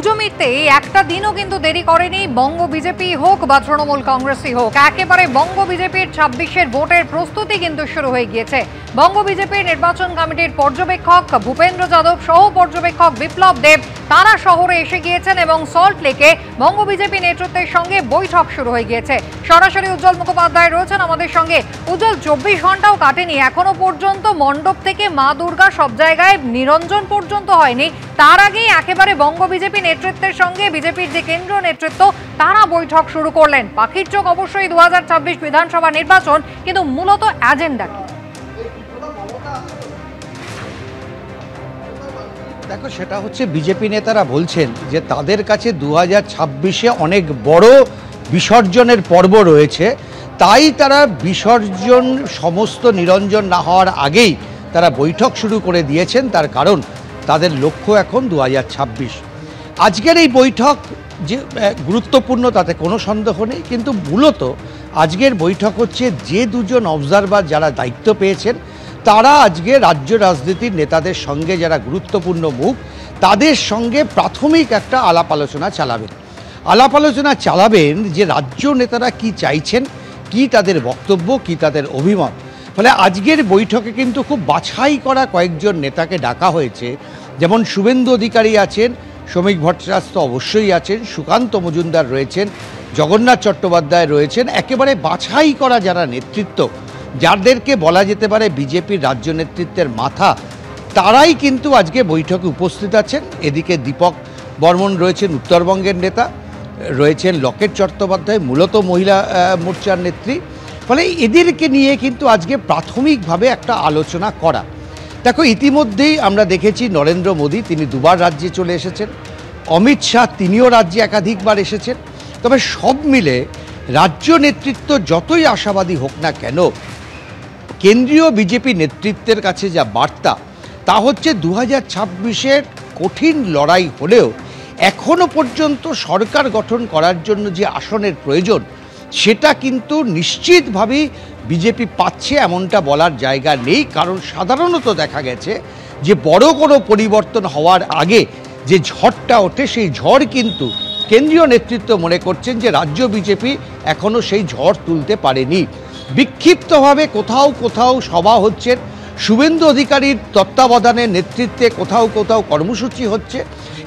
পুজো মিটতে একটা দিনও কিন্তু দেরি করেনি বঙ্গ বিজেপি হোক বা তৃণমূল কংগ্রেসই হোক। একেবারে বঙ্গ বিজেপির ২৬-এর ভোটের প্রস্তুতি কিন্তু শুরু হয়ে গিয়েছে। বঙ্গ বিজেপির নির্বাচন কমিটির পর্যবেক্ষক ভূপেন্দ্র যাদব সহ পর্যবেক্ষক বিপ্লব দেব তারা শহরে এসে গিয়েছেন এবং সল্ট লেকে বঙ্গ বিজেপি নেতৃত্বের সঙ্গে বৈঠক শুরু হয়ে গিয়েছে। সরাসরি উজ্জ্বল মুখোপাধ্যায় রয়েছেন আমাদের সঙ্গে। উজ্জ্বল, ২৪ ঘন্টাও কাটেনি এখনো পর্যন্ত মণ্ডপ থেকে মা দুর্গা সব জায়গায় নিরঞ্জন পর্যন্ত হয়নি, তার আগেই একেবারে বঙ্গ বিজেপি নেতৃত্বের সঙ্গে বিজেপির যে কেন্দ্রীয় নেতৃত্ব তারা বৈঠক শুরু করলেন। পাখির চোখ অবশ্যই ২০২৬ বিধানসভা নির্বাচন, কিন্তু মূলত এজেন্ডা কি? দেখো, সেটা হচ্ছে বিজেপি নেতারা বলছেন যে তাদের কাছে ২০২৬-এ অনেক বড় বিসর্জনের পর্ব রয়েছে, তাই তারা বিসর্জন সমস্ত নিরঞ্জন না হওয়ার আগেই তারা বৈঠক শুরু করে দিয়েছেন। তার কারণ তাদের লক্ষ্য এখন ২০২৬। আজকের এই বৈঠক যে গুরুত্বপূর্ণ তাতে কোনো সন্দেহ নেই, কিন্তু মূলত আজকের বৈঠক হচ্ছে যে দুজন অবজারভার যারা দায়িত্ব পেয়েছেন তারা আজকে রাজ্য রাজনীতির নেতাদের সঙ্গে যারা গুরুত্বপূর্ণ মুখ তাদের সঙ্গে প্রাথমিক একটা আলাপ আলোচনা চালাবেন যে রাজ্য নেতারা কি চাইছেন, কি তাদের বক্তব্য, কি তাদের অভিমত। ফলে আজকের বৈঠকে কিন্তু খুব বাছাই করা কয়েকজন নেতাকে ডাকা হয়েছে। যেমন শুভেন্দু অধিকারী আছেন, শ্রমিক ভট্টাচার্য অবশ্যই আছেন, সুকান্ত মজুমদার রয়েছেন, জগন্নাথ চট্টোপাধ্যায় রয়েছেন। একেবারে বাছাই করা যারা নেতৃত্ব, যাদেরকে বলা যেতে পারে বিজেপির রাজ্য নেতৃত্বের মাথা, তারাই কিন্তু আজকে বৈঠকে উপস্থিত আছেন। এদিকে দীপক বর্মন রয়েছেন, উত্তরবঙ্গের নেতা রয়েছেন, লকেট চট্টোপাধ্যায় মূলত মহিলা মোর্চার নেত্রী। ফলে এদেরকে নিয়ে কিন্তু আজকে প্রাথমিকভাবে একটা আলোচনা করা। দেখো, ইতিমধ্যেই আমরা দেখেছি নরেন্দ্র মোদী তিনি দুবার রাজ্যে চলে এসেছেন, অমিত শাহ তিনিও রাজ্যে একাধিকবার এসেছেন। তবে সব মিলে রাজ্য নেতৃত্ব যতই আশাবাদী হোক না কেন, কেন্দ্রীয় বিজেপি নেতৃত্বের কাছে যা বার্তা তা হচ্ছে ২০২৬-এর কঠিন লড়াই হলেও এখনো পর্যন্ত সরকার গঠন করার জন্য যে আসনের প্রয়োজন সেটা কিন্তু নিশ্চিতভাবেই বিজেপি পাচ্ছে এমনটা বলার জায়গা নেই। কারণ সাধারণত দেখা গেছে যে বড় কোনো পরিবর্তন হওয়ার আগে যে ঝড়টা ওঠে সেই ঝড় কিন্তু কেন্দ্রীয় নেতৃত্ব মনে করছেন যে রাজ্য বিজেপি এখনও সেই ঝড় তুলতে পারেনি। বিক্ষিপ্তভাবে কোথাও কোথাও সভা হচ্ছে, শুভেন্দু অধিকারীর তত্ত্বাবধানে নেতৃত্বে কোথাও কোথাও কর্মসূচি হচ্ছে,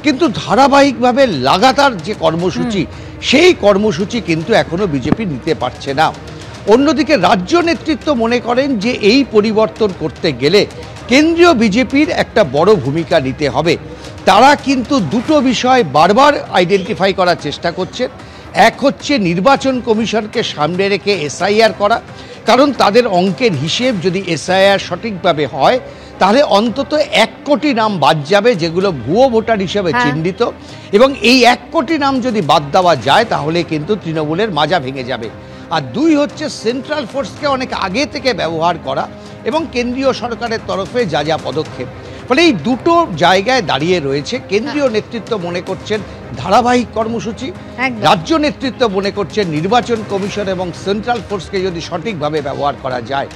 কিন্তু ধারাবাহিকভাবে লাগাতার যে কর্মসূচি সেই কর্মসূচি কিন্তু এখনও বিজেপি নিতে পারছে না। অন্যদিকে রাজ্য নেতৃত্ব মনে করেন যে এই পরিবর্তন করতে গেলে কেন্দ্রীয় বিজেপির একটা বড় ভূমিকা নিতে হবে। তারা কিন্তু দুটো বিষয় বারবার আইডেন্টিফাই করার চেষ্টা করছেন। এক হচ্ছে নির্বাচন কমিশনকে সামনে রেখে এসআইআর করা, কারণ তাদের অঙ্কের হিসেব যদি এসআইআর সঠিকভাবে হয় তাহলে অন্তত ১ কোটি নাম বাদ যাবে যেগুলো ভুয়ো ভোটার হিসেবে চিহ্নিত, এবং এই ১ কোটি নাম যদি বাদ দেওয়া যায় তাহলে কিন্তু তৃণমূলের মাজা ভেঙে যাবে। আর দুই হচ্ছে সেন্ট্রাল ফোর্সকে অনেক আগে থেকে ব্যবহার করা এবং কেন্দ্রীয় সরকারের তরফে যা যা পদক্ষেপ। ফলে এই দুটো জায়গায় দাঁড়িয়ে রয়েছে। কেন্দ্রীয় নেতৃত্ব মনে করছেন ধারাবাহিক কর্মসূচি, রাজ্য নেতৃত্ব মনে করছেন নির্বাচন কমিশন এবং সেন্ট্রাল ফোর্সকে যদি সঠিকভাবে ব্যবহার করা যায়।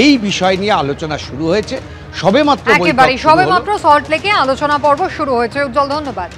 এই বিষয় নিয়ে আলোচনা শুরু হয়েছে, সবেমাত্র সল্ট লেকে আলোচনা পর্ব শুরু হয়েছে। উজ্জ্বল, ধন্যবাদ।